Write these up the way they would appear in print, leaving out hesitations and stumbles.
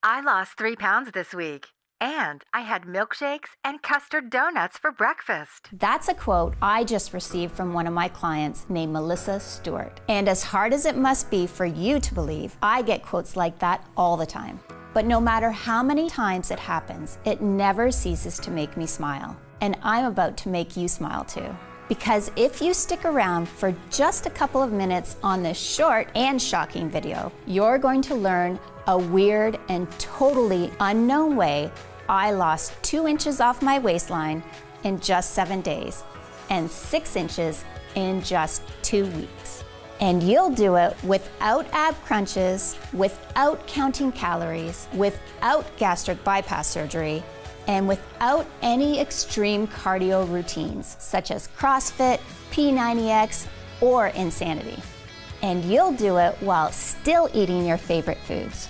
I lost 3 pounds this week, and I had milkshakes and custard donuts for breakfast. That's a quote I just received from one of my clients named Melissa Stewart. And as hard as it must be for you to believe, I get quotes like that all the time. But no matter how many times it happens, it never ceases to make me smile. And I'm about to make you smile too. Because if you stick around for just a couple of minutes on this short and shocking video, you're going to learn a weird and totally unknown way I lost 2 inches off my waistline in just 7 days and 6 inches in just 2 weeks. And you'll do it without ab crunches, without counting calories, without gastric bypass surgery, and without any extreme cardio routines such as CrossFit, P90X, or Insanity. And you'll do it while still eating your favorite foods.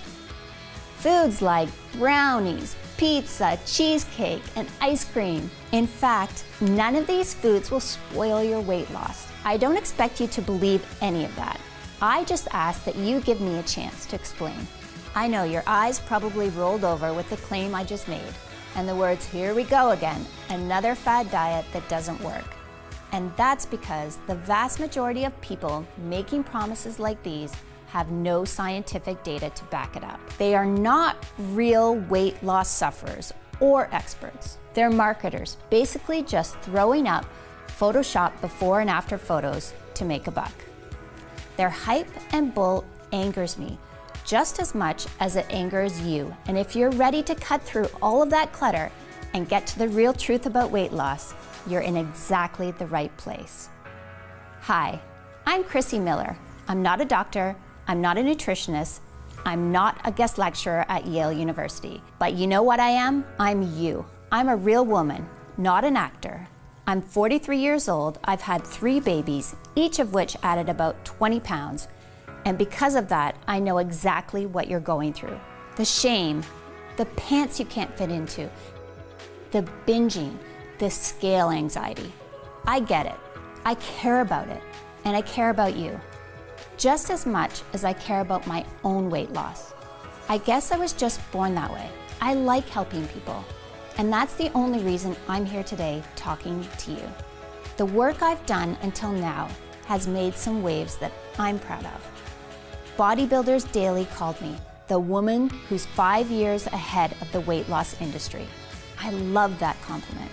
Foods like brownies, pizza, cheesecake, and ice cream. In fact, none of these foods will spoil your weight loss. I don't expect you to believe any of that. I just ask that you give me a chance to explain. I know your eyes probably rolled over with the claim I just made, and the words, "Here we go again, another fad diet that doesn't work." And that's because the vast majority of people making promises like these have no scientific data to back it up. They are not real weight loss sufferers or experts. They're marketers, basically just throwing up Photoshop before and after photos to make a buck. Their hype and bull angers me just as much as it angers you. And if you're ready to cut through all of that clutter and get to the real truth about weight loss, you're in exactly the right place. Hi, I'm Chrissy Miller. I'm not a doctor, I'm not a nutritionist, I'm not a guest lecturer at Yale University. But you know what I am? I'm you. I'm a real woman, not an actor. I'm 43 years old, I've had 3 babies, each of which added about 20 pounds. And because of that, I know exactly what you're going through. The shame, the pants you can't fit into, the binging, the scale anxiety. I get it. I care about it. And I care about you. Just as much as I care about my own weight loss. I guess I was just born that way. I like helping people. And that's the only reason I'm here today talking to you. The work I've done until now has made some waves that I'm proud of. Bodybuilders Daily called me the woman who's 5 years ahead of the weight loss industry. I love that compliment.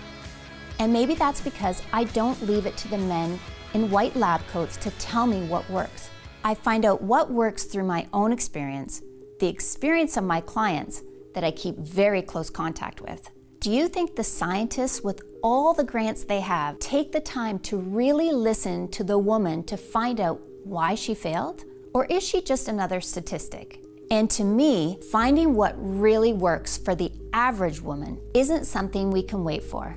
And maybe that's because I don't leave it to the men in white lab coats to tell me what works. I find out what works through my own experience, the experience of my clients that I keep very close contact with. Do you think the scientists with all the grants they have take the time to really listen to the woman to find out why she failed? Or is she just another statistic? And to me, finding what really works for the average woman isn't something we can wait for.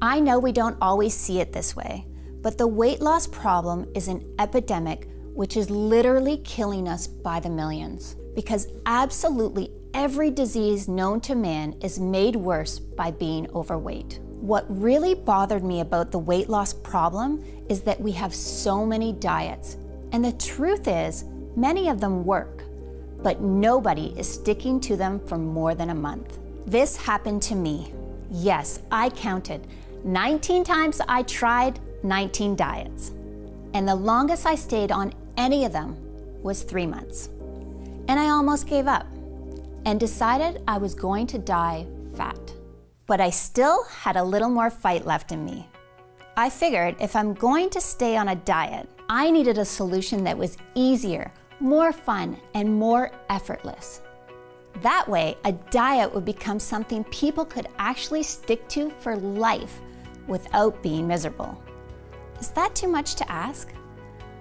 I know we don't always see it this way, but the weight loss problem is an epidemic which is literally killing us by the millions. Because absolutely every disease known to man is made worse by being overweight. What really bothered me about the weight loss problem is that we have so many diets. And the truth is, many of them work, but nobody is sticking to them for more than a month. This happened to me. Yes, I counted. 19 times I tried 19 diets. And the longest I stayed on any of them was 3 months. And I almost gave up and decided I was going to die fat. But I still had a little more fight left in me. I figured if I'm going to stay on a diet, I needed a solution that was easier, more fun, and more effortless. That way, a diet would become something people could actually stick to for life without being miserable. Is that too much to ask?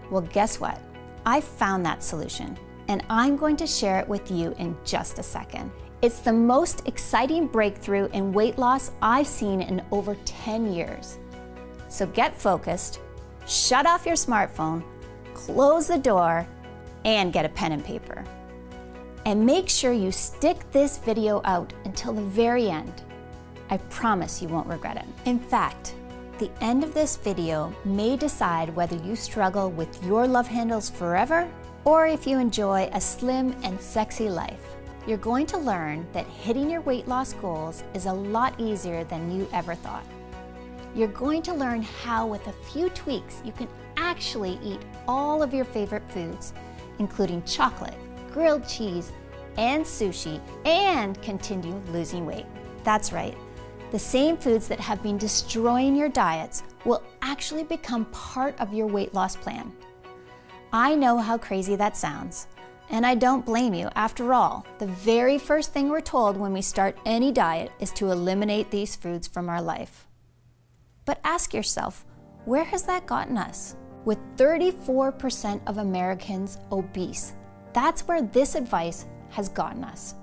Well, guess what? I found that solution, and I'm going to share it with you in just a second. It's the most exciting breakthrough in weight loss I've seen in over 10 years. So get focused, shut off your smartphone, close the door, and get a pen and paper. And make sure you stick this video out until the very end. I promise you won't regret it. In fact, the end of this video may decide whether you struggle with your love handles forever or if you enjoy a slim and sexy life. you're going to learn that hitting your weight loss goals is a lot easier than you ever thought. You're going to learn how, with a few tweaks, you can actually eat all of your favorite foods, including chocolate, grilled cheese, and sushi, and continue losing weight. That's right. The same foods that have been destroying your diets will actually become part of your weight loss plan. I know how crazy that sounds, and I don't blame you. After all, the very first thing we're told when we start any diet is to eliminate these foods from our life. But ask yourself, where has that gotten us? With 34% of Americans obese, that's where this advice has gotten us.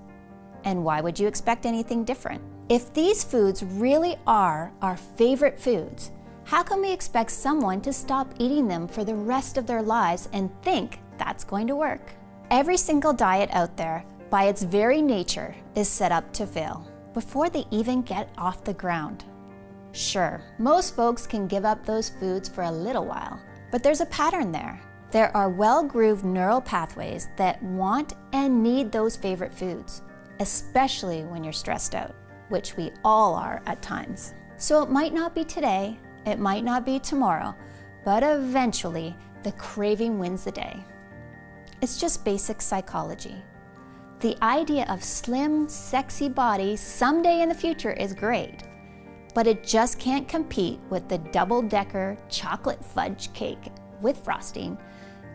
And why would you expect anything different? If these foods really are our favorite foods, how can we expect someone to stop eating them for the rest of their lives and think that's going to work? Every single diet out there, by its very nature, is set up to fail before they even get off the ground. Sure, most folks can give up those foods for a little while, but there's a pattern there. There are well-grooved neural pathways that want and need those favorite foods, especially when you're stressed out, which we all are at times. So it might not be today, it might not be tomorrow, but eventually the craving wins the day. It's just basic psychology. The idea of slim, sexy bodies someday in the future is great, but it just can't compete with the double-decker chocolate fudge cake with frosting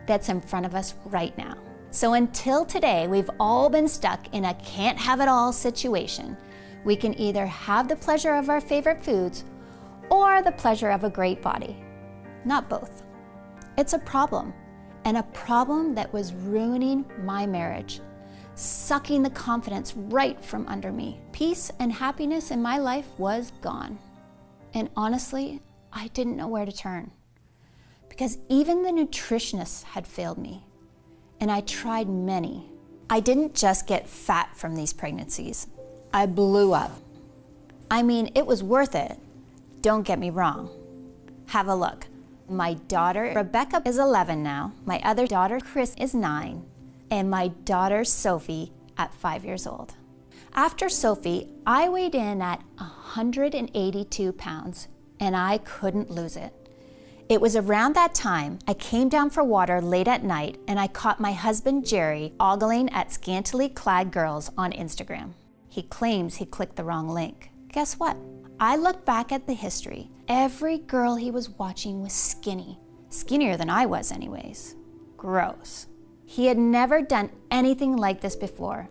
that's in front of us right now. So until today, we've all been stuck in a can't-have-it-all situation. We can either have the pleasure of our favorite foods or the pleasure of a great body. Not both. It's a problem, and a problem that was ruining my marriage, sucking the confidence right from under me. Peace and happiness in my life was gone. And honestly, I didn't know where to turn, because even the nutritionists had failed me, and I tried many. I didn't just get fat from these pregnancies. I blew up. I mean, it was worth it. Don't get me wrong. Have a look. My daughter, Rebecca, is 11 now. My other daughter, Chris, is 9. And my daughter, Sophie, at 5 years old. After Sophie, I weighed in at 182 pounds, and I couldn't lose it. It was around that time I came down for water late at night, and I caught my husband, Jerry, ogling at scantily clad girls on Instagram. He claims he clicked the wrong link. Guess what? I looked back at the history. Every girl he was watching was skinny. Skinnier than I was anyways. Gross. He had never done anything like this before.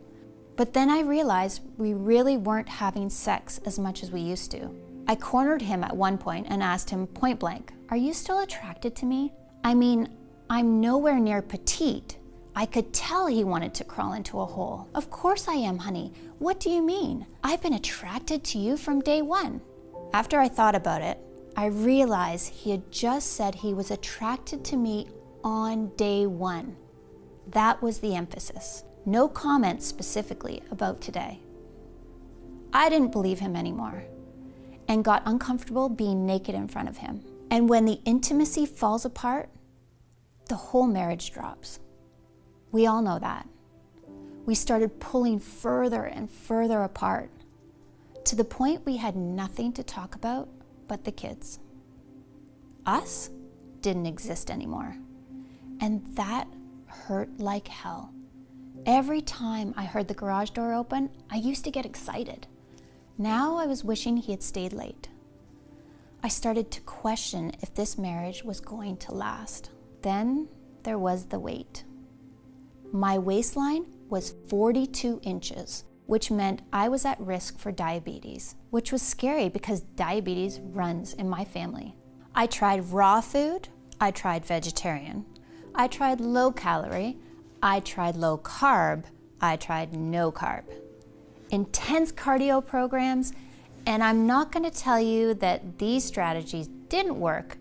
But then I realized we really weren't having sex as much as we used to. I cornered him at one point and asked him point blank, "Are you still attracted to me? I mean, I'm nowhere near petite." I could tell he wanted to crawl into a hole. "Of course I am, honey. What do you mean? I've been attracted to you from day one." After I thought about it, I realized he had just said he was attracted to me on day one. That was the emphasis. No comments specifically about today. I didn't believe him anymore and got uncomfortable being naked in front of him. And when the intimacy falls apart, the whole marriage drops. We all know that. We started pulling further and further apart to the point we had nothing to talk about but the kids. Us didn't exist anymore. And that hurt like hell. Every time I heard the garage door open, I used to get excited. Now I was wishing he had stayed late. I started to question if this marriage was going to last. Then there was the weight. My waistline was 42 inches, which meant I was at risk for diabetes, which was scary because diabetes runs in my family. I tried raw food, I tried vegetarian, I tried low calorie, I tried low carb, I tried no carb. Intense cardio programs, and I'm not going to tell you that these strategies didn't work.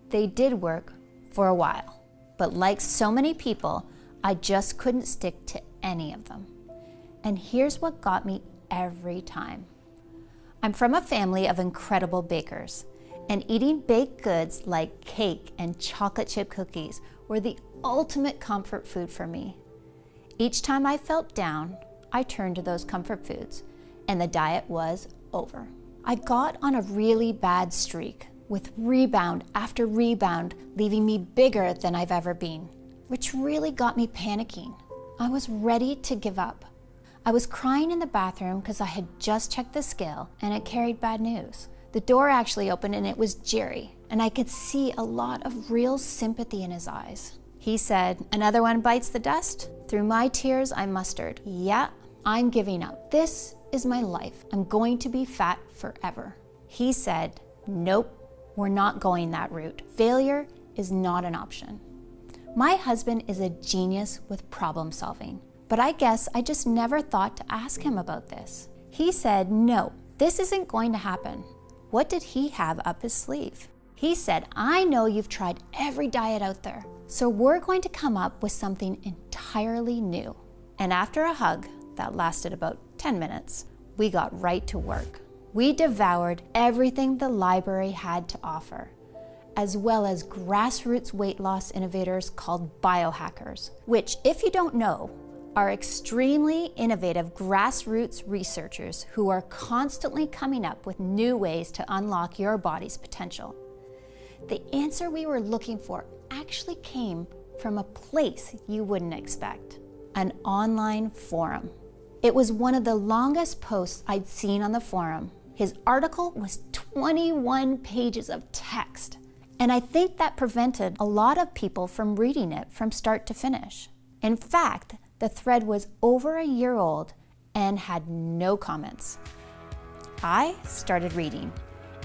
They did work for a while, but like so many people, I just couldn't stick to any of them. And here's what got me every time. I'm from a family of incredible bakers, and eating baked goods like cake and chocolate chip cookies were the ultimate comfort food for me. Each time I felt down, I turned to those comfort foods, and the diet was over. I got on a really bad streak, with rebound after rebound, leaving me bigger than I've ever been, which really got me panicking. I was ready to give up. I was crying in the bathroom because I had just checked the scale and it carried bad news. The door actually opened and it was Jerry, and I could see a lot of real sympathy in his eyes. He said, "Another one bites the dust?" Through my tears, I mustered, "Yeah, I'm giving up. This is my life. I'm going to be fat forever." He said, "Nope, we're not going that route. Failure is not an option." My husband is a genius with problem solving, but I guess I just never thought to ask him about this. He said, "No, this isn't going to happen." What did he have up his sleeve? He said, "I know you've tried every diet out there, so we're going to come up with something entirely new." And after a hug that lasted about 10 minutes, we got right to work. We devoured everything the library had to offer, as well as grassroots weight loss innovators called biohackers, which, if you don't know, are extremely innovative grassroots researchers who are constantly coming up with new ways to unlock your body's potential. The answer we were looking for actually came from a place you wouldn't expect: an online forum. It was one of the longest posts I'd seen on the forum. His article was 21 pages of text, and I think that prevented a lot of people from reading it from start to finish. In fact, the thread was over a year old and had no comments. I started reading,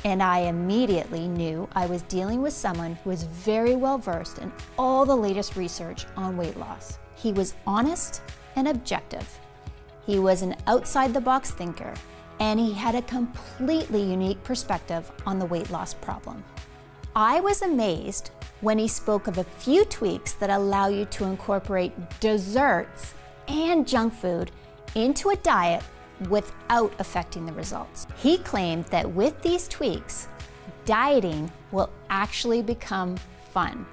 and I immediately knew I was dealing with someone who was very well versed in all the latest research on weight loss. He was honest and objective. He was an outside-the-box thinker, and he had a completely unique perspective on the weight loss problem. I was amazed when he spoke of a few tweaks that allow you to incorporate desserts and junk food into a diet without affecting the results. He claimed that with these tweaks, dieting will actually become fun.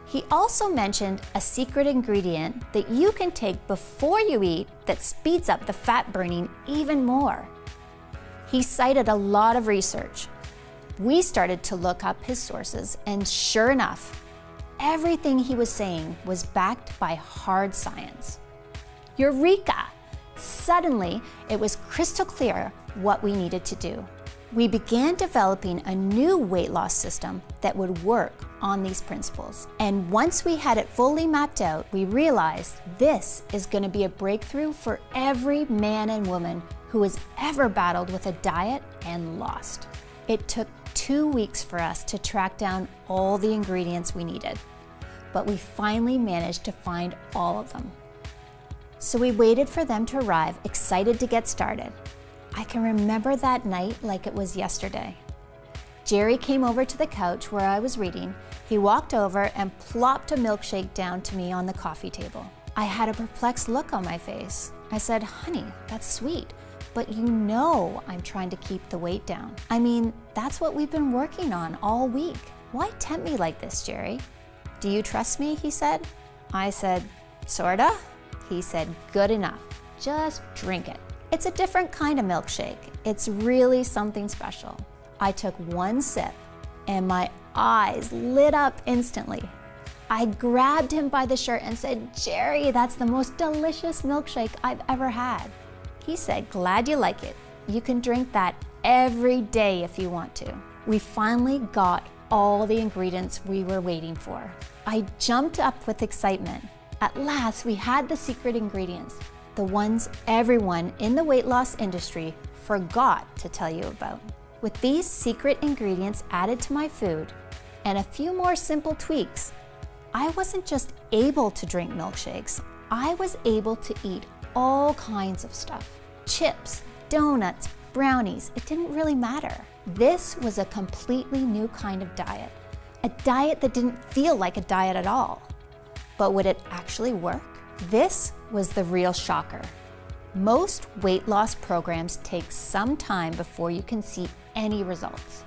He also mentioned a secret ingredient that you can take before you eat that speeds up the fat burning even more. He cited a lot of research. We started to look up his sources, and sure enough, everything he was saying was backed by hard science. Eureka! Suddenly, it was crystal clear what we needed to do. We began developing a new weight loss system that would work on these principles. And once we had it fully mapped out, we realized this is going to be a breakthrough for every man and woman who has ever battled with a diet and lost. It took 2 weeks for us to track down all the ingredients we needed, but we finally managed to find all of them. So we waited for them to arrive, excited to get started. I can remember that night like it was yesterday. Jerry came over to the couch where I was reading. He walked over and plopped a milkshake down to me on the coffee table. I had a perplexed look on my face. I said, "Honey, that's sweet, but you know I'm trying to keep the weight down. I mean, that's what we've been working on all week. Why tempt me like this, Jerry?" "Do you trust me?" he said. I said, "Sorta." He said, "Good enough. Just drink it. It's a different kind of milkshake. It's really something special." I took one sip and my eyes lit up instantly. I grabbed him by the shirt and said, "Jerry, that's the most delicious milkshake I've ever had." He said, "Glad you like it. You can drink that every day if you want to." We finally got all the ingredients we were waiting for. I jumped up with excitement. At last, we had the secret ingredients, the ones everyone in the weight loss industry forgot to tell you about. With these secret ingredients added to my food and a few more simple tweaks, I wasn't just able to drink milkshakes, I was able to eat all kinds of stuff. Chips, donuts, brownies, it didn't really matter. This was a completely new kind of diet, a diet that didn't feel like a diet at all. But would it actually work? This was the real shocker. Most weight loss programs take some time before you can see any results.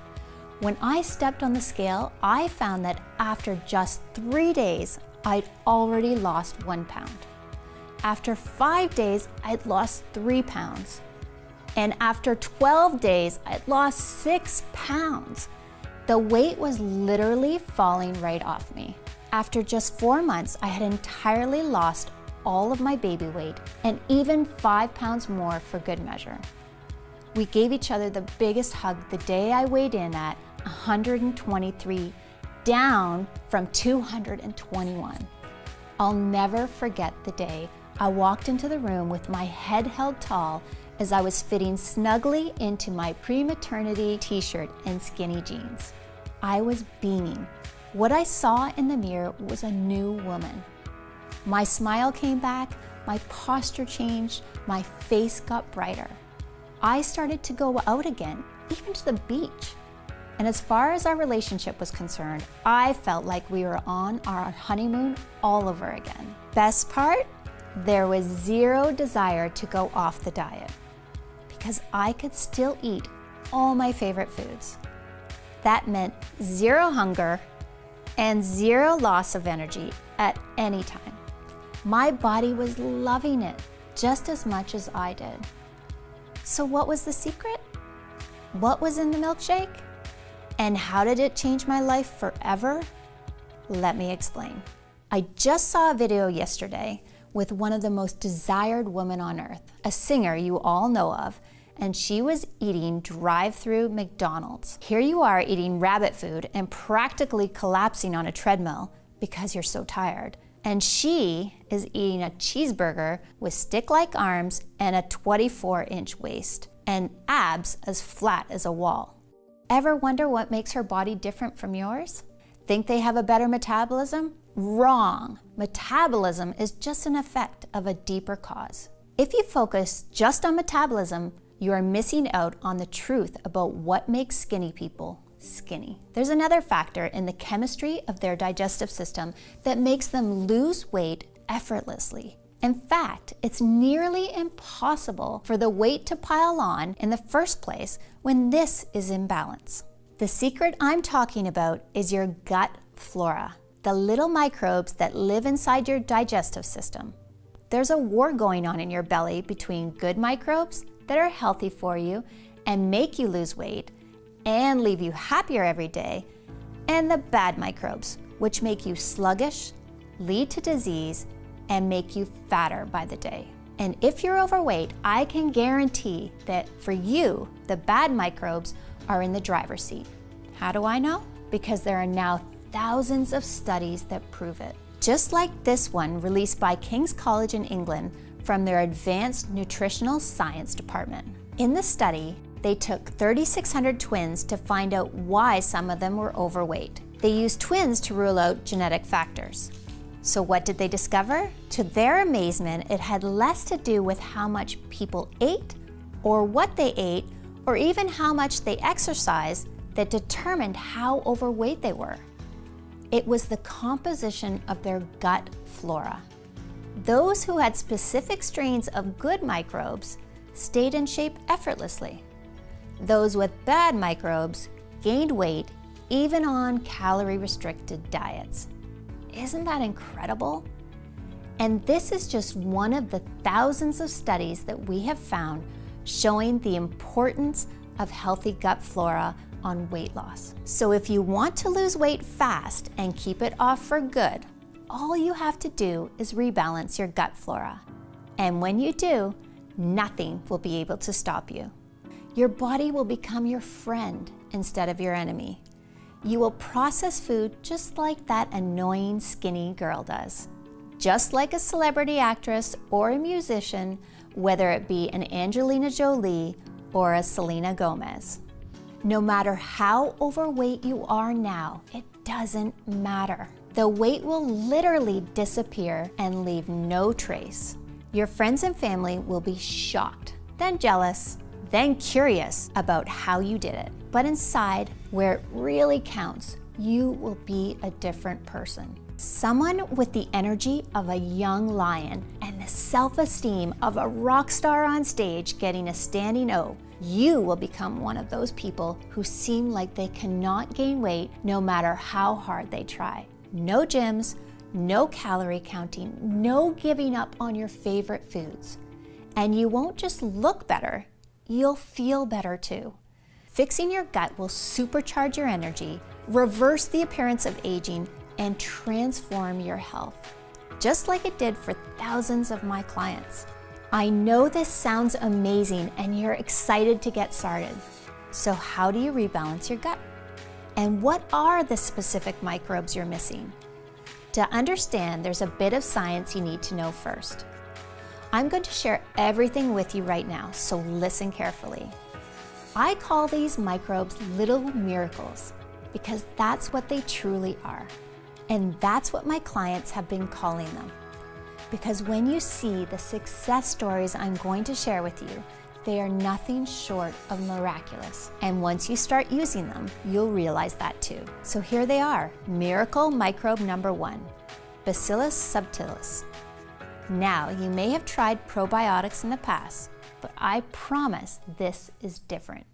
When I stepped on the scale, I found that after just 3 days, I'd already lost 1 pound. After 5 days, I'd lost 3 pounds. And after 12 days, I'd lost 6 pounds. The weight was literally falling right off me. After just 4 months, I had entirely lost all of my baby weight and even 5 pounds more for good measure. We gave each other the biggest hug the day I weighed in at 123, down from 221. I'll never forget the day I walked into the room with my head held tall as I was fitting snugly into my pre-maternity t-shirt and skinny jeans. I was beaming. What I saw in the mirror was a new woman. My smile came back, my posture changed, my face got brighter. I started to go out again, even to the beach. And as far as our relationship was concerned, I felt like we were on our honeymoon all over again. Best part? There was zero desire to go off the diet because I could still eat all my favorite foods. That meant zero hunger and zero loss of energy at any time. My body was loving it just as much as I did. So what was the secret? What was in the milkshake? And how did it change my life forever? Let me explain. I just saw a video yesterday with one of the most desired women on earth, a singer you all know of, and she was eating drive-through McDonald's. Here you are eating rabbit food and practically collapsing on a treadmill because you're so tired. And she is eating a cheeseburger with stick-like arms and a 24-inch waist and abs as flat as a wall. Ever wonder what makes her body different from yours? Think they have a better metabolism? Wrong. Metabolism is just an effect of a deeper cause. If you focus just on metabolism, you are missing out on the truth about what makes skinny people skinny. There's another factor in the chemistry of their digestive system that makes them lose weight effortlessly. In fact, it's nearly impossible for the weight to pile on in the first place when this is in balance. The secret I'm talking about is your gut flora, the little microbes that live inside your digestive system. There's a war going on in your belly between good microbes that are healthy for you and make you lose weight and leave you happier every day, and the bad microbes, which make you sluggish, lead to disease, and make you fatter by the day. And if you're overweight, I can guarantee that for you, the bad microbes are in the driver's seat. How do I know? Because there are now thousands of studies that prove it. Just like this one released by King's College in England from their Advanced Nutritional Science Department. In the study, they took 3,600 twins to find out why some of them were overweight. They used twins to rule out genetic factors. So what did they discover? To their amazement, it had less to do with how much people ate, or what they ate, or even how much they exercised that determined how overweight they were. It was the composition of their gut flora. Those who had specific strains of good microbes stayed in shape effortlessly. Those with bad microbes gained weight even on calorie-restricted diets. Isn't that incredible? And this is just one of the thousands of studies that we have found showing the importance of healthy gut flora on weight loss. So if you want to lose weight fast and keep it off for good, all you have to do is rebalance your gut flora. And when you do, nothing will be able to stop you. Your body will become your friend instead of your enemy. You will process food just like that annoying skinny girl does. Just like a celebrity actress or a musician, whether it be an Angelina Jolie or a Selena Gomez. No matter how overweight you are now, it doesn't matter. The weight will literally disappear and leave no trace. Your friends and family will be shocked, then jealous, then curious about how you did it. But inside, where it really counts, you will be a different person. Someone with the energy of a young lion and the self-esteem of a rock star on stage getting a standing O. You will become one of those people who seem like they cannot gain weight no matter how hard they try. No gyms, no calorie counting, no giving up on your favorite foods. And you won't just look better, you'll feel better too. Fixing your gut will supercharge your energy, reverse the appearance of aging, and transform your health, just like it did for thousands of my clients. I know this sounds amazing and you're excited to get started. So how do you rebalance your gut? And what are the specific microbes you're missing? To understand, there's a bit of science you need to know first. I'm going to share everything with you right now, so listen carefully. I call these microbes little miracles because that's what they truly are. And that's what my clients have been calling them. Because when you see the success stories I'm going to share with you, they are nothing short of miraculous. And once you start using them, you'll realize that too. So here they are, miracle microbe number 1, Bacillus subtilis. Now, you may have tried probiotics in the past, but I promise this is different.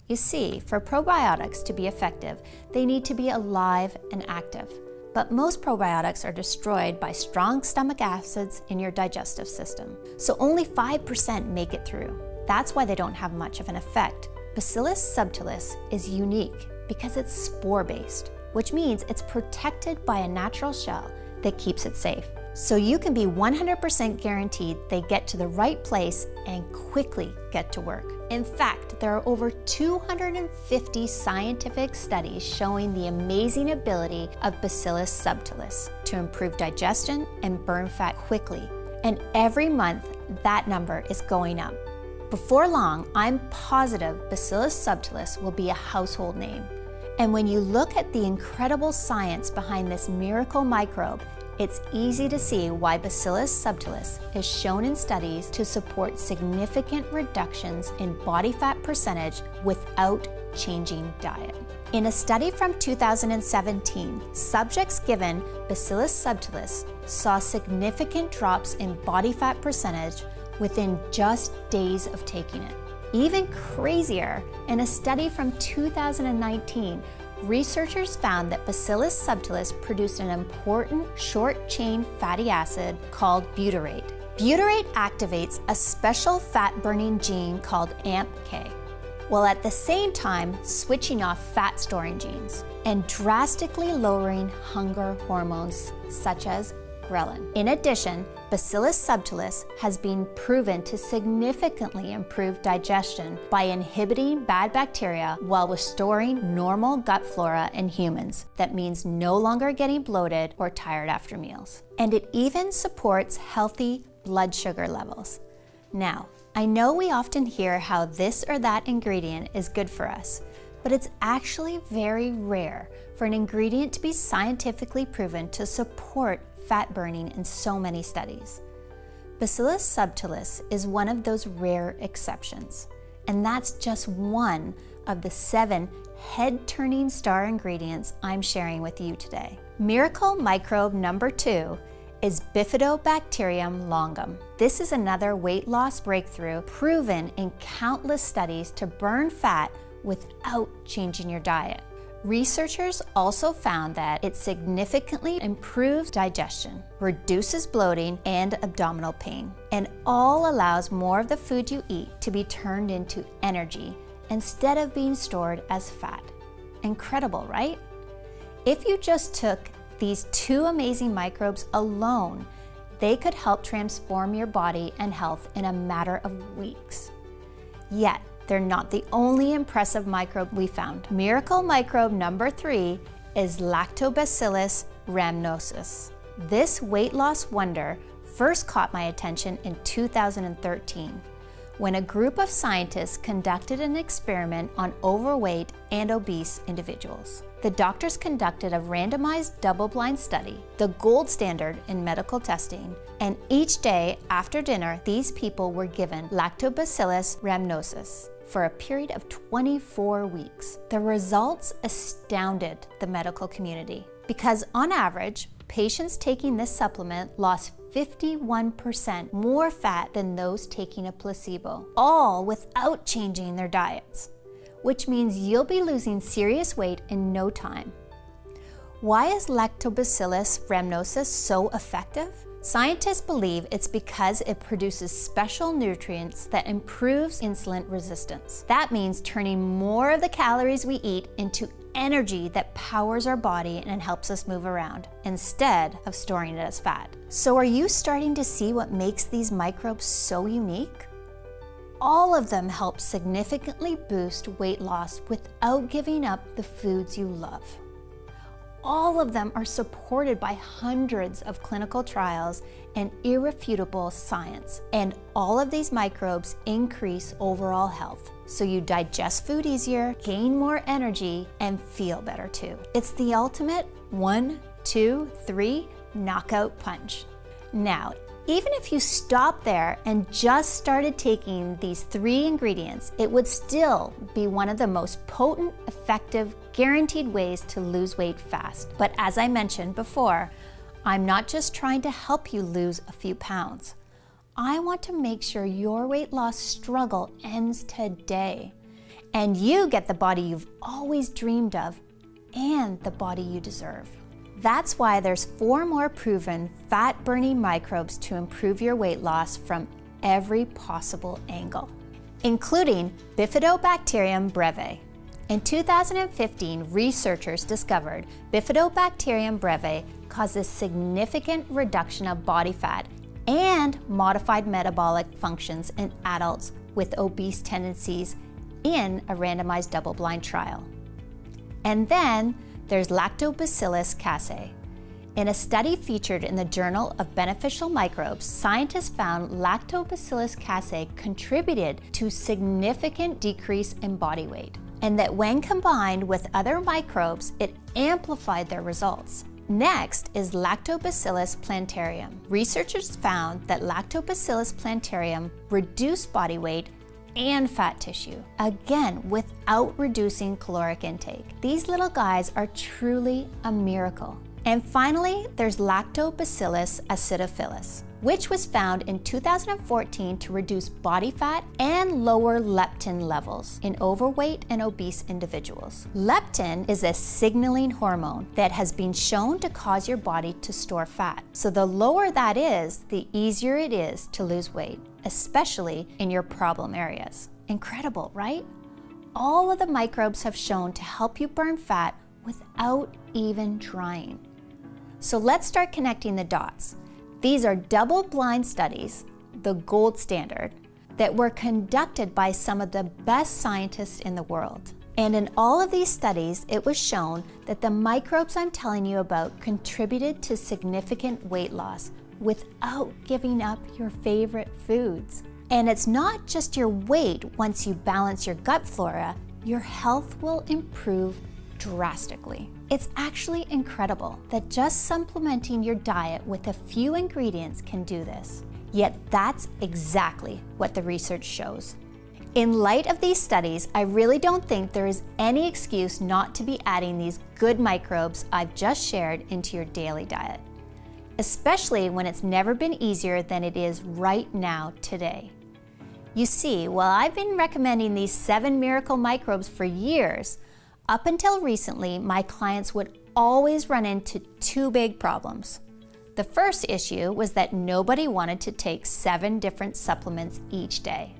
You see, for probiotics to be effective, they need to be alive and active. But most probiotics are destroyed by strong stomach acids in your digestive system. So only 5% make it through. That's why they don't have much of an effect. Bacillus subtilis is unique because it's spore-based, which means it's protected by a natural shell that keeps it safe. So you can be 100% guaranteed they get to the right place and quickly get to work. In fact, there are over 250 scientific studies showing the amazing ability of Bacillus subtilis to improve digestion and burn fat quickly. And every month, that number is going up. Before long, I'm positive Bacillus subtilis will be a household name. And when you look at the incredible science behind this miracle microbe, it's easy to see why Bacillus subtilis is shown in studies to support significant reductions in body fat percentage without changing diet. In a study from 2017, subjects given Bacillus subtilis saw significant drops in body fat percentage within just days of taking it. Even crazier, in a study from 2019, researchers found that Bacillus subtilis produced an important short-chain fatty acid called butyrate. Butyrate activates a special fat-burning gene called AMPK, while at the same time switching off fat-storing genes and drastically lowering hunger hormones such as ghrelin. In addition, Bacillus subtilis has been proven to significantly improve digestion by inhibiting bad bacteria while restoring normal gut flora in humans. That means no longer getting bloated or tired after meals. And it even supports healthy blood sugar levels. Now, I know we often hear how this or that ingredient is good for us, but it's actually very rare for an ingredient to be scientifically proven to support fat burning in so many studies. Bacillus subtilis is one of those rare exceptions, and that's just one of the 7 head-turning star ingredients I'm sharing with you today. Miracle microbe number 2 is Bifidobacterium longum. This is another weight loss breakthrough proven in countless studies to burn fat without changing your diet. Researchers also found that it significantly improves digestion, reduces bloating and abdominal pain, and all allows more of the food you eat to be turned into energy instead of being stored as fat. Incredible, right? If you just took these 2 amazing microbes alone, they could help transform your body and health in a matter of weeks. Yet, they're not the only impressive microbe we found. Miracle microbe number 3 is Lactobacillus rhamnosus. This weight loss wonder first caught my attention in 2013 when a group of scientists conducted an experiment on overweight and obese individuals. The doctors conducted a randomized double-blind study, the gold standard in medical testing, and each day after dinner, these people were given Lactobacillus rhamnosus for a period of 24 weeks. The results astounded the medical community because on average, patients taking this supplement lost 51% more fat than those taking a placebo, all without changing their diets, which means you'll be losing serious weight in no time. Why is Lactobacillus rhamnosus so effective? Scientists believe it's because it produces special nutrients that improves insulin resistance. That means turning more of the calories we eat into energy that powers our body and helps us move around, instead of storing it as fat. So are you starting to see what makes these microbes so unique? All of them help significantly boost weight loss without giving up the foods you love. All of them are supported by hundreds of clinical trials and irrefutable science. And all of these microbes increase overall health. So you digest food easier, gain more energy, and feel better too. It's the ultimate 1, 2, 3 knockout punch. Now, even if you stopped there and just started taking these 3 ingredients, it would still be one of the most potent, effective, guaranteed ways to lose weight fast. But as I mentioned before, I'm not just trying to help you lose a few pounds. I want to make sure your weight loss struggle ends today, and you get the body you've always dreamed of and the body you deserve. That's why there's 4 more proven fat-burning microbes to improve your weight loss from every possible angle, including Bifidobacterium breve. In 2015, researchers discovered Bifidobacterium breve causes significant reduction of body fat and modified metabolic functions in adults with obese tendencies in a randomized double-blind trial. And then there's Lactobacillus casei. In a study featured in the Journal of Beneficial Microbes, scientists found Lactobacillus casei contributed to significant decrease in body weight, and that when combined with other microbes, it amplified their results. Next is Lactobacillus plantarum. Researchers found that Lactobacillus plantarum reduced body weight and fat tissue, again without reducing caloric intake. These little guys are truly a miracle. And finally, there's Lactobacillus acidophilus, which was found in 2014 to reduce body fat and lower leptin levels in overweight and obese individuals. Leptin is a signaling hormone that has been shown to cause your body to store fat. So the lower that is, the easier it is to lose weight, especially in your problem areas. Incredible, right? All of the microbes have shown to help you burn fat without even trying. So let's start connecting the dots. These are double-blind studies, the gold standard, that were conducted by some of the best scientists in the world. And in all of these studies, it was shown that the microbes I'm telling you about contributed to significant weight loss without giving up your favorite foods. And it's not just your weight. Once you balance your gut flora, your health will improve drastically. It's actually incredible that just supplementing your diet with a few ingredients can do this. Yet that's exactly what the research shows. In light of these studies, I really don't think there is any excuse not to be adding these good microbes I've just shared into your daily diet, especially when it's never been easier than it is right now today. You see, while I've been recommending these 7 miracle microbes for years, up until recently, my clients would always run into 2 big problems. The first issue was that nobody wanted to take 7 different supplements each day,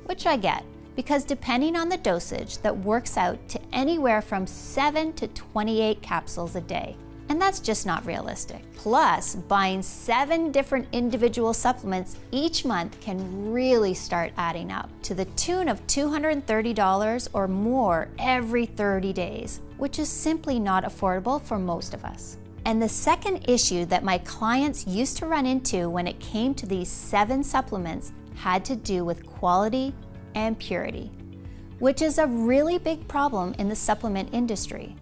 which I get, because depending on the dosage, that works out to anywhere from 7 to 28 capsules a day. And that's just not realistic. Plus, buying 7 different individual supplements each month can really start adding up to the tune of $230 or more every 30 days, which is simply not affordable for most of us. And the second issue that my clients used to run into when it came to these 7 supplements had to do with quality and purity, which is a really big problem in the supplement industry.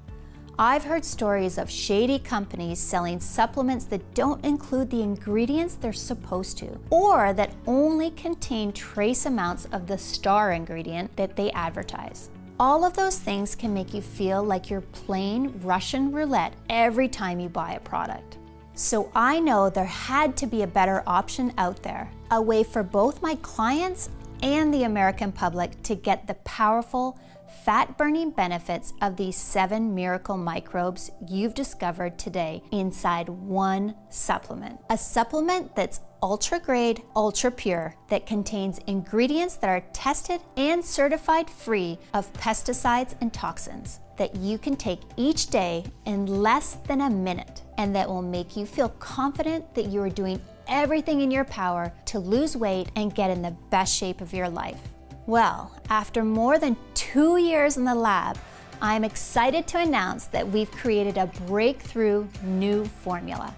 I've heard stories of shady companies selling supplements that don't include the ingredients they're supposed to, or that only contain trace amounts of the star ingredient that they advertise. All of those things can make you feel like you're playing Russian roulette every time you buy a product. So I know there had to be a better option out there, a way for both my clients and the American public to get the powerful, fat-burning benefits of these 7 miracle microbes you've discovered today inside one supplement. A supplement that's ultra-grade, ultra-pure, that contains ingredients that are tested and certified free of pesticides and toxins, that you can take each day in less than a minute, and that will make you feel confident that you are doing everything in your power to lose weight and get in the best shape of your life. Well, after more than 2 years in the lab, I'm excited to announce that we've created a breakthrough new formula.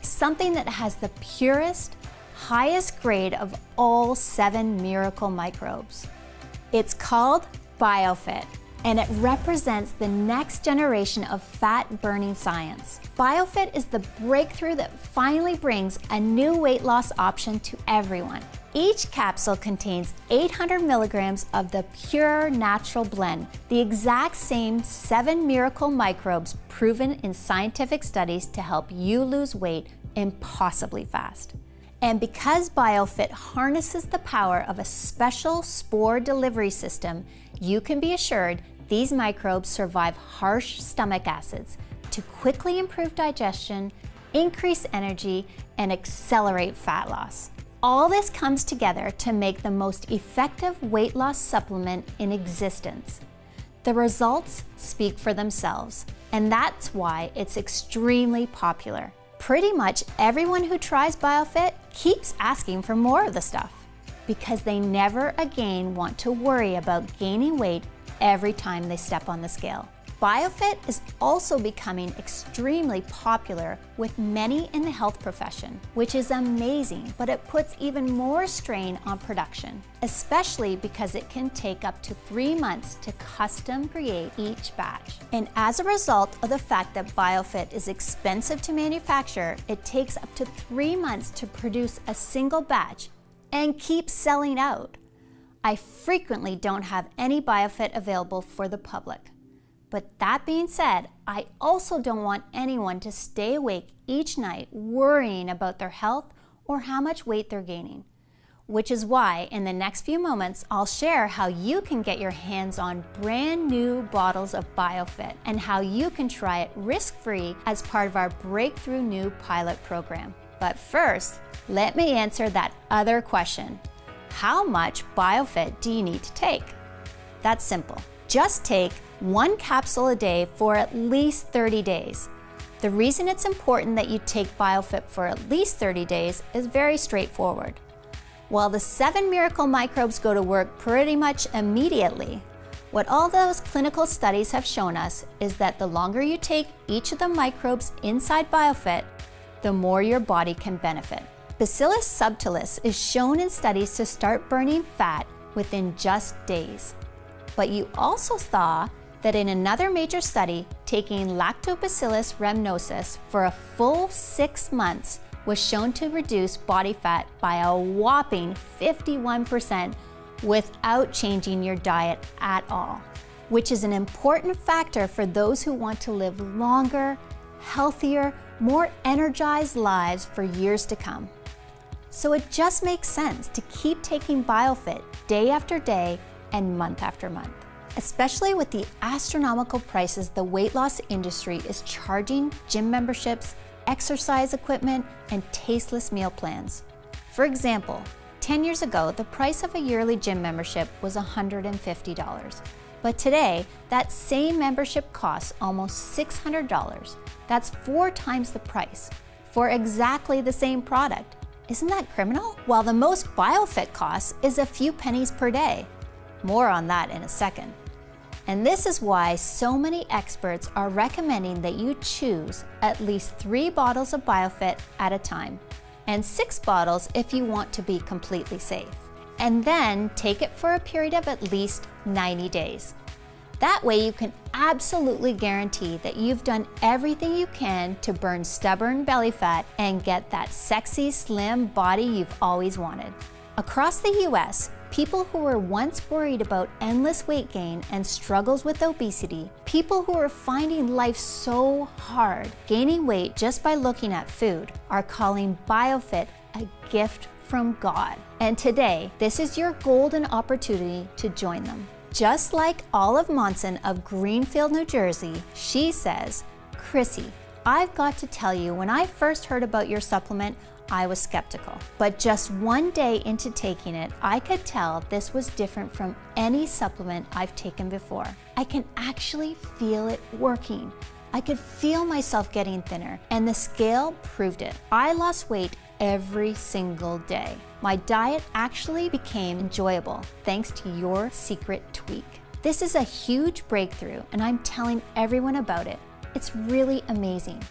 Something that has the purest, highest grade of all 7 miracle microbes. It's called Biofit, and it represents the next generation of fat-burning science. Biofit is the breakthrough that finally brings a new weight loss option to everyone. Each capsule contains 800 milligrams of the pure natural blend, the exact same 7 miracle microbes proven in scientific studies to help you lose weight impossibly fast. And because Biofit harnesses the power of a special spore delivery system, you can be assured these microbes survive harsh stomach acids to quickly improve digestion, increase energy, and accelerate fat loss. All this comes together to make the most effective weight loss supplement in existence. The results speak for themselves, and that's why it's extremely popular. Pretty much everyone who tries Biofit keeps asking for more of the stuff because they never again want to worry about gaining weight every time they step on the scale. Biofit is also becoming extremely popular with many in the health profession, which is amazing, but it puts even more strain on production, especially because it can take up to 3 months to custom create each batch. And as a result of the fact that Biofit is expensive to manufacture, it takes up to 3 months to produce a single batch and keeps selling out. I frequently don't have any Biofit available for the public. But that being said, I also don't want anyone to stay awake each night worrying about their health or how much weight they're gaining. Which is why in the next few moments, I'll share how you can get your hands on brand new bottles of Biofit and how you can try it risk-free as part of our breakthrough new pilot program. But first, let me answer that other question. How much Biofit do you need to take? That's simple. Just take 1 capsule a day for at least 30 days. The reason it's important that you take Biofit for at least 30 days is very straightforward. While the 7 miracle microbes go to work pretty much immediately, what all those clinical studies have shown us is that the longer you take each of the microbes inside Biofit, the more your body can benefit. Bacillus subtilis is shown in studies to start burning fat within just days. But you also saw that in another major study, taking Lactobacillus rhamnosus for a full 6 months was shown to reduce body fat by a whopping 51% without changing your diet at all, which is an important factor for those who want to live longer, healthier, more energized lives for years to come. So it just makes sense to keep taking Biofit day after day and month after month, especially with the astronomical prices the weight loss industry is charging gym memberships, exercise equipment, and tasteless meal plans. For example, 10 years ago, the price of a yearly gym membership was $150. But today, that same membership costs almost $600. That's 4 times the price for exactly the same product. Isn't that criminal? While the most Biofit costs is a few pennies per day. More on that in a second. And this is why so many experts are recommending that you choose at least 3 bottles of Biofit at a time, and 6 bottles if you want to be completely safe. And then take it for a period of at least 90 days. That way you can absolutely guarantee that you've done everything you can to burn stubborn belly fat and get that sexy, slim body you've always wanted. Across the US, people who were once worried about endless weight gain and struggles with obesity, people who are finding life so hard, gaining weight just by looking at food, are calling Biofit a gift from God. And today, this is your golden opportunity to join them. Just like Olive Monson of Greenfield, New Jersey, she says, "Chrissy, I've got to tell you, when I first heard about your supplement, I was skeptical. But just one day into taking it, I could tell this was different from any supplement I've taken before. I can actually feel it working. I could feel myself getting thinner, and the scale proved it. I lost weight every single day. My diet actually became enjoyable thanks to your secret tweak. This is a huge breakthrough, and I'm telling everyone about it. It's really amazing."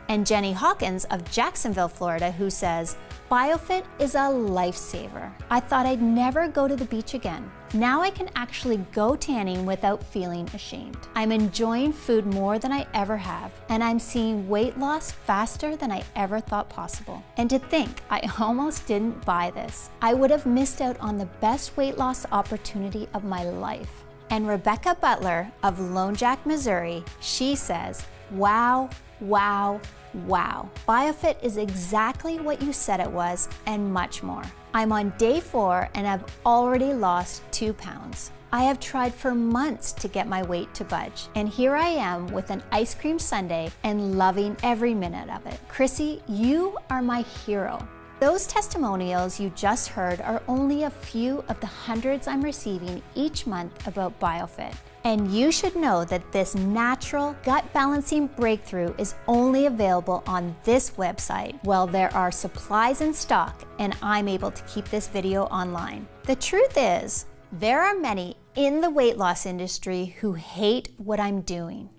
And Jenny Hawkins of Jacksonville, Florida, who says, "Biofit is a lifesaver. I thought I'd never go to the beach again. Now I can actually go tanning without feeling ashamed. I'm enjoying food more than I ever have, and I'm seeing weight loss faster than I ever thought possible. And to think, I almost didn't buy this. I would have missed out on the best weight loss opportunity of my life." And Rebecca Butler of Lone Jack, Missouri, she says, "Wow, wow, wow. Biofit is exactly what you said it was and much more. I'm on day 4 and I've already lost 2 pounds. I have tried for months to get my weight to budge, and here I am with an ice cream sundae and loving every minute of it. Chrissy, you are my hero." Those testimonials you just heard are only a few of the hundreds I'm receiving each month about Biofit. And you should know that this natural gut balancing breakthrough is only available on this website while there are supplies in stock and I'm able to keep this video online. The truth is, there are many in the weight loss industry who hate what I'm doing.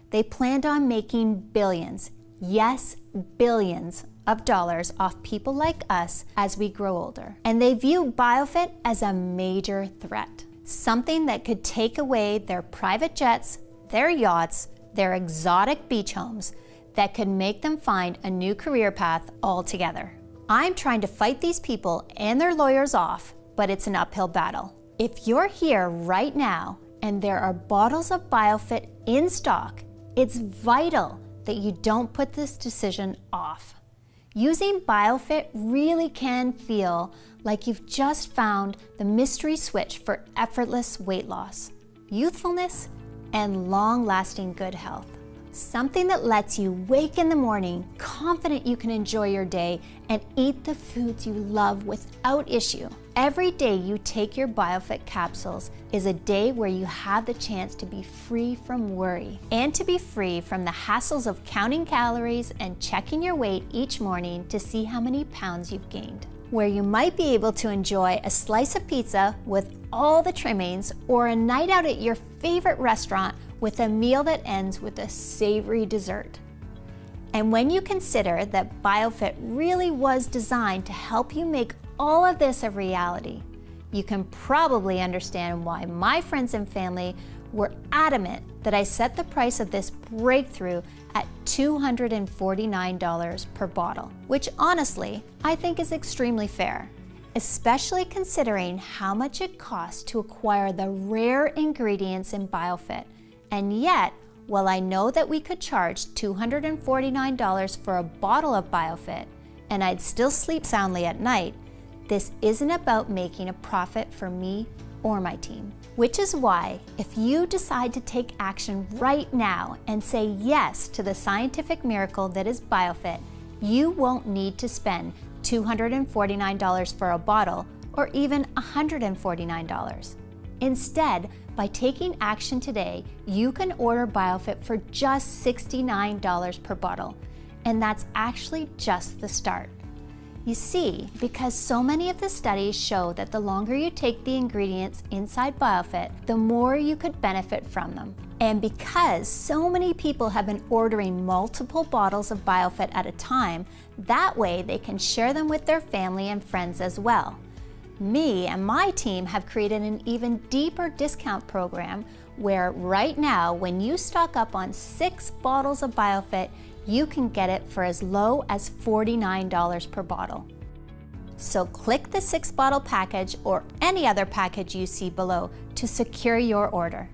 They planned on making billions, yes, billions of dollars off people like us as we grow older. And they view Biofit as a major threat. Something that could take away their private jets, their yachts, their exotic beach homes, that could make them find a new career path altogether. I'm trying to fight these people and their lawyers off, but it's an uphill battle. If you're here right now and there are bottles of Biofit in stock, it's vital that you don't put this decision off. Using Biofit really can feel like you've just found the mystery switch for effortless weight loss, youthfulness, and long-lasting good health. Something that lets you wake in the morning confident you can enjoy your day and eat the foods you love without issue. Every day you take your Biofit capsules is a day where you have the chance to be free from worry and to be free from the hassles of counting calories and checking your weight each morning to see how many pounds you've gained. Where you might be able to enjoy a slice of pizza with all the trimmings or a night out at your favorite restaurant with a meal that ends with a savory dessert. And when you consider that Biofit really was designed to help you make all of this a reality, you can probably understand why my friends and family were adamant that I set the price of this breakthrough at $249 per bottle, which honestly, I think is extremely fair, especially considering how much it costs to acquire the rare ingredients in Biofit. And yet, while I know that we could charge $249 for a bottle of Biofit and I'd still sleep soundly at night, this isn't about making a profit for me or my team. Which is why, if you decide to take action right now and say yes to the scientific miracle that is Biofit, you won't need to spend $249 for a bottle or even $149. Instead, by taking action today, you can order Biofit for just $69 per bottle, and that's actually just the start. You see, because so many of the studies show that the longer you take the ingredients inside Biofit, the more you could benefit from them. And because so many people have been ordering multiple bottles of Biofit at a time, that way they can share them with their family and friends as well. Me and my team have created an even deeper discount program where right now, when you stock up on 6 bottles of Biofit, you can get it for as low as $49 per bottle. So click the 6-bottle package or any other package you see below to secure your order.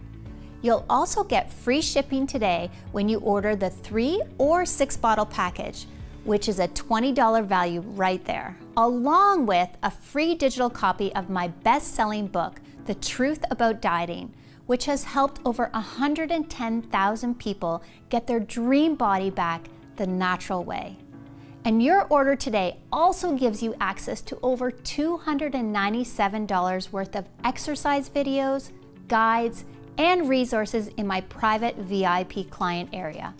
You'll also get free shipping today when you order the 3 or 6-bottle package, which is a $20 value right there, along with a free digital copy of my best-selling book, The Truth About Dieting, which has helped over 110,000 people get their dream body back the natural way. And your order today also gives you access to over $297 worth of exercise videos, guides, and resources in my private VIP client area.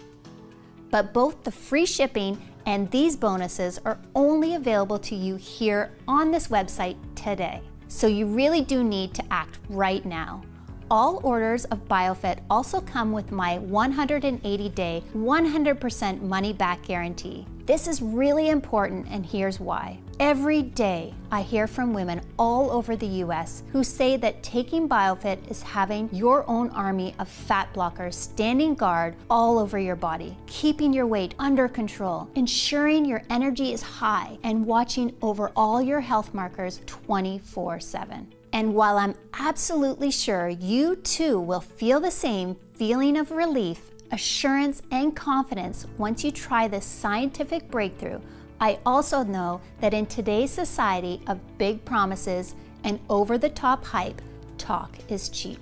But both the free shipping and these bonuses are only available to you here on this website today. So you really do need to act right now. All orders of Biofit also come with my 180-day, 100% money-back guarantee. This is really important, and here's why. Every day, I hear from women all over the US who say that taking Biofit is having your own army of fat blockers standing guard all over your body, keeping your weight under control, ensuring your energy is high, and watching over all your health markers 24/7. And while I'm absolutely sure you too will feel the same feeling of relief, assurance, and confidence once you try this scientific breakthrough, I also know that in today's society of big promises and over-the-top hype, talk is cheap.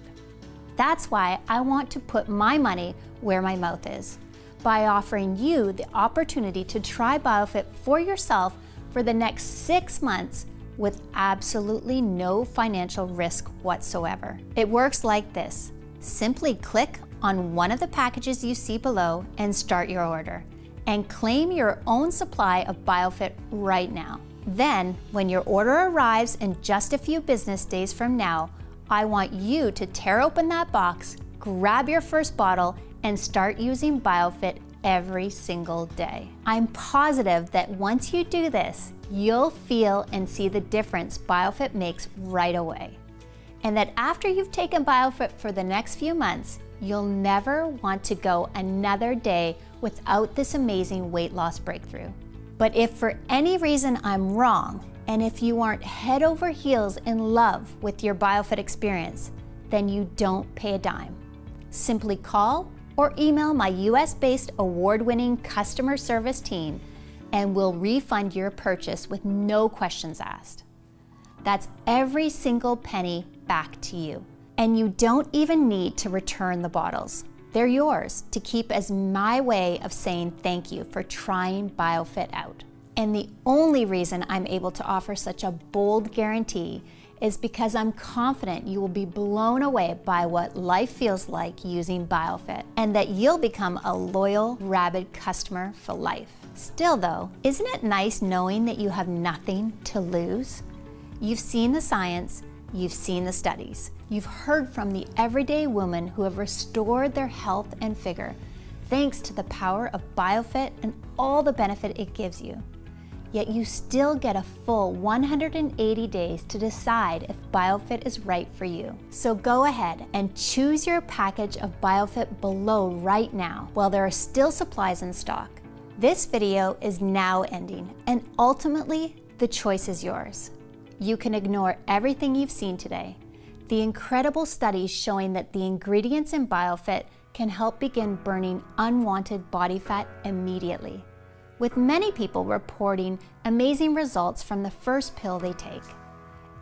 That's why I want to put my money where my mouth is, by offering you the opportunity to try Biofit for yourself for the next 6 months with absolutely no financial risk whatsoever. It works like this. Simply click on one of the packages you see below and start your order, and claim your own supply of Biofit right now. Then, when your order arrives in just a few business days from now, I want you to tear open that box, grab your first bottle, and start using Biofit every single day. I'm positive that once you do this, you'll feel and see the difference Biofit makes right away. And that after you've taken Biofit for the next few months, you'll never want to go another day without this amazing weight loss breakthrough. But if for any reason I'm wrong, and if you aren't head over heels in love with your Biofit experience, then you don't pay a dime. Simply call or email my US-based award-winning customer service team and we'll refund your purchase with no questions asked. That's every single penny back to you. And you don't even need to return the bottles. They're yours to keep as my way of saying thank you for trying Biofit out. And the only reason I'm able to offer such a bold guarantee is because I'm confident you will be blown away by what life feels like using Biofit, and that you'll become a loyal, rabid customer for life. Still though, isn't it nice knowing that you have nothing to lose? You've seen the science, you've seen the studies, you've heard from the everyday women who have restored their health and figure, thanks to the power of Biofit and all the benefit it gives you. Yet you still get a full 180 days to decide if Biofit is right for you. So go ahead and choose your package of Biofit below right now while there are still supplies in stock. This video is now ending, and ultimately the choice is yours. You can ignore everything you've seen today. The incredible studies showing that the ingredients in Biofit can help begin burning unwanted body fat immediately, with many people reporting amazing results from the first pill they take.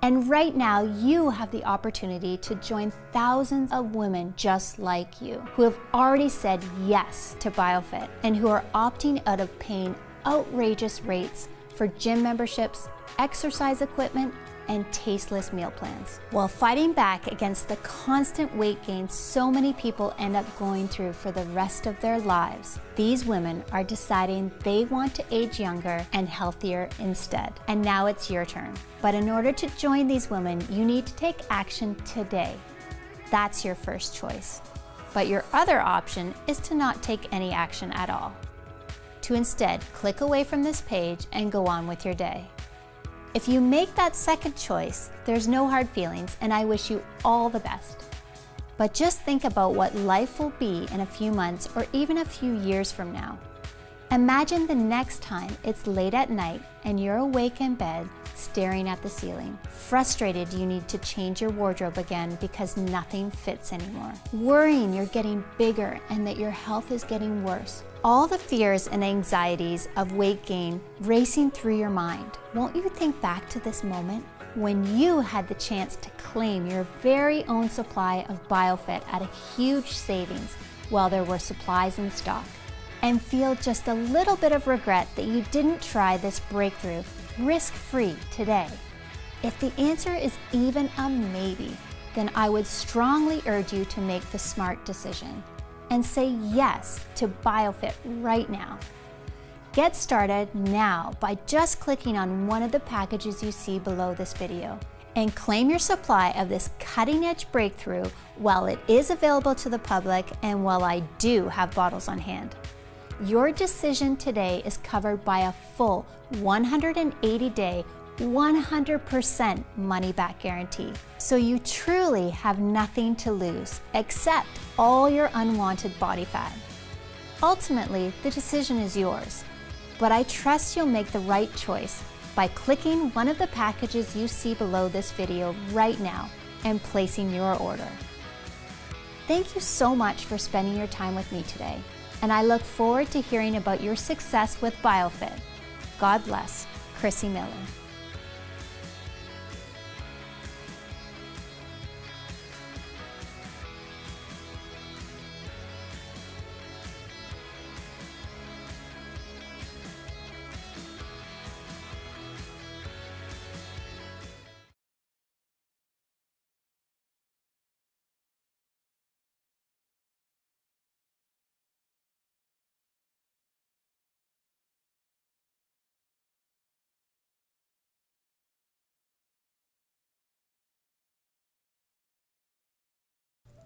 And right now, you have the opportunity to join thousands of women just like you, who have already said yes to Biofit and who are opting out of paying outrageous rates for gym memberships, exercise equipment, and tasteless meal plans, while fighting back against the constant weight gain so many people end up going through for the rest of their lives. These women are deciding they want to age younger and healthier instead. And now it's your turn. But in order to join these women, you need to take action today. That's your first choice. But your other option is to not take any action at all. To instead click away from this page and go on with your day. If you make that second choice, there's no hard feelings, and I wish you all the best. But just think about what life will be in a few months or even a few years from now. Imagine the next time it's late at night and you're awake in bed staring at the ceiling, frustrated you need to change your wardrobe again because nothing fits anymore, worrying you're getting bigger and that your health is getting worse, all the fears and anxieties of weight gain racing through your mind, won't you think back to this moment when you had the chance to claim your very own supply of Biofit at a huge savings while there were supplies in stock, and feel just a little bit of regret that you didn't try this breakthrough risk-free today? If the answer is even a maybe, then I would strongly urge you to make the smart decision and say yes to Biofit right now. Get started now by just clicking on one of the packages you see below this video and claim your supply of this cutting-edge breakthrough while it is available to the public and while I do have bottles on hand. Your decision today is covered by a full 180-day, 100% money-back guarantee. So you truly have nothing to lose except all your unwanted body fat. Ultimately, the decision is yours, but I trust you'll make the right choice by clicking one of the packages you see below this video right now and placing your order. Thank you so much for spending your time with me today, and I look forward to hearing about your success with Biofit. God bless, Chrissy Miller.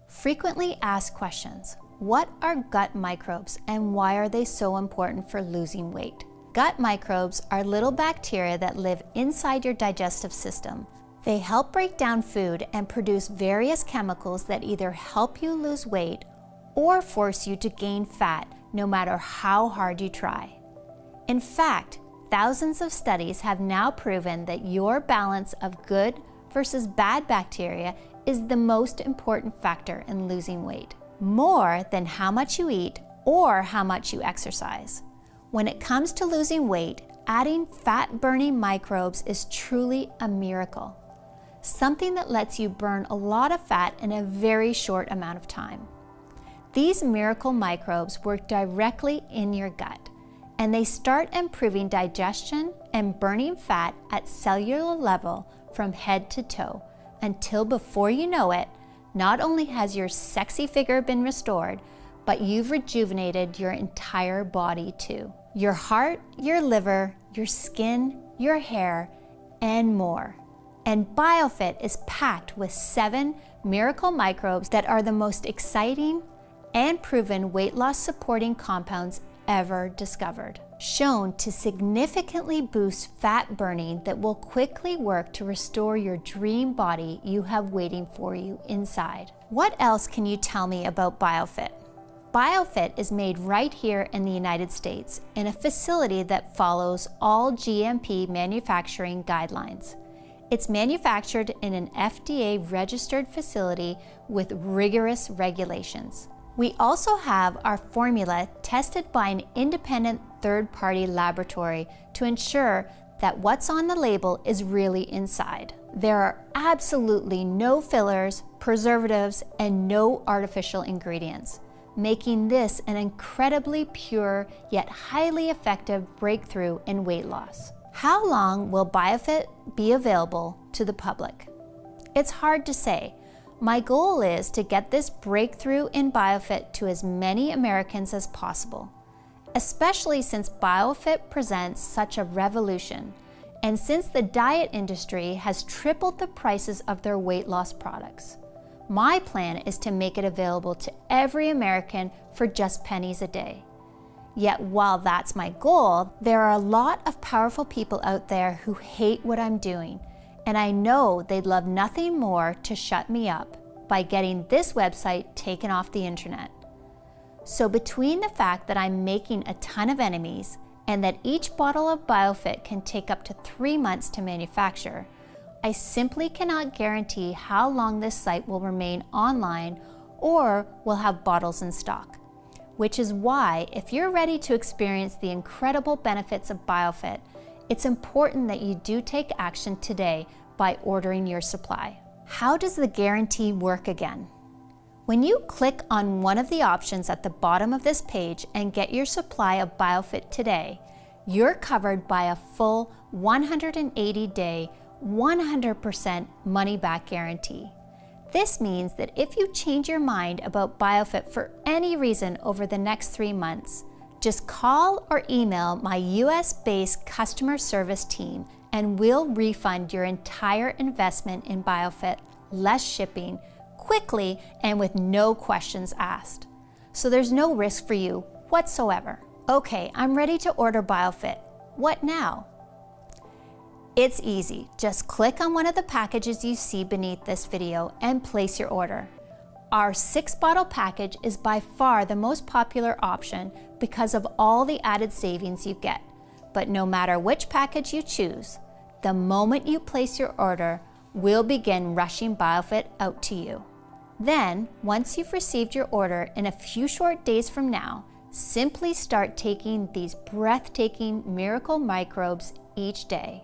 Frequently asked questions. What are gut microbes and why are they so important for losing weight? Gut microbes are little bacteria that live inside your digestive system. They help break down food and produce various chemicals that either help you lose weight or force you to gain fat, no matter how hard you try. In fact, thousands of studies have now proven that your balance of good versus bad bacteria is the most important factor in losing weight, more than how much you eat or how much you exercise. When it comes to losing weight, adding fat-burning microbes is truly a miracle, something that lets you burn a lot of fat in a very short amount of time. These miracle microbes work directly in your gut, and they start improving digestion and burning fat at cellular level from head to toe, until before you know it, not only has your sexy figure been restored, but you've rejuvenated your entire body too. Your heart, your liver, your skin, your hair, and more. And Biofit is packed with 7 miracle microbes that are the most exciting and proven weight loss supporting compounds ever discovered, shown to significantly boost fat burning that will quickly work to restore your dream body you have waiting for you inside. What else can you tell me about Biofit? Biofit is made right here in the United States in a facility that follows all GMP manufacturing guidelines. It's manufactured in an FDA-registered facility with rigorous regulations. We also have our formula tested by an independent third-party laboratory to ensure that what's on the label is really inside. There are absolutely no fillers, preservatives, and no artificial ingredients, making this an incredibly pure yet highly effective breakthrough in weight loss. How long will Biofit be available to the public? It's hard to say. My goal is to get this breakthrough in Biofit to as many Americans as possible, especially since Biofit presents such a revolution, and since the diet industry has tripled the prices of their weight loss products. My plan is to make it available to every American for just pennies a day. Yet while that's my goal, there are a lot of powerful people out there who hate what I'm doing, and I know they'd love nothing more to shut me up by getting this website taken off the internet. So between the fact that I'm making a ton of enemies and that each bottle of Biofit can take up to 3 months to manufacture, I simply cannot guarantee how long this site will remain online or will have bottles in stock. which is why if you're ready to experience the incredible benefits of Biofit, it's important that you do take action today by ordering your supply. How does the guarantee work again? When you click on one of the options at the bottom of this page and get your supply of Biofit today, you're covered by a full 180-day, 100% money-back guarantee. This means that if you change your mind about Biofit for any reason over the next 3 months, just call or email my US-based customer service team and we'll refund your entire investment in Biofit, less shipping, quickly and with no questions asked. So there's no risk for you whatsoever. Okay, I'm ready to order Biofit. What now? It's easy. Just click on one of the packages you see beneath this video and place your order. Our 6-bottle package is by far the most popular option because of all the added savings you get. But no matter which package you choose, the moment you place your order, we'll begin rushing Biofit out to you. Then, once you've received your order in a few short days from now, simply start taking these breathtaking miracle microbes each day.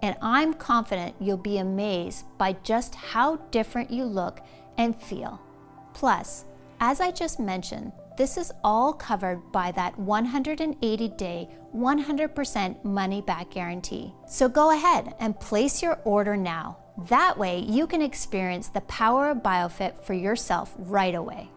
And I'm confident you'll be amazed by just how different you look and feel. Plus, as I just mentioned, this is all covered by that 180-day, 100% money-back guarantee. So go ahead and place your order now. That way you can experience the power of Biofit for yourself right away.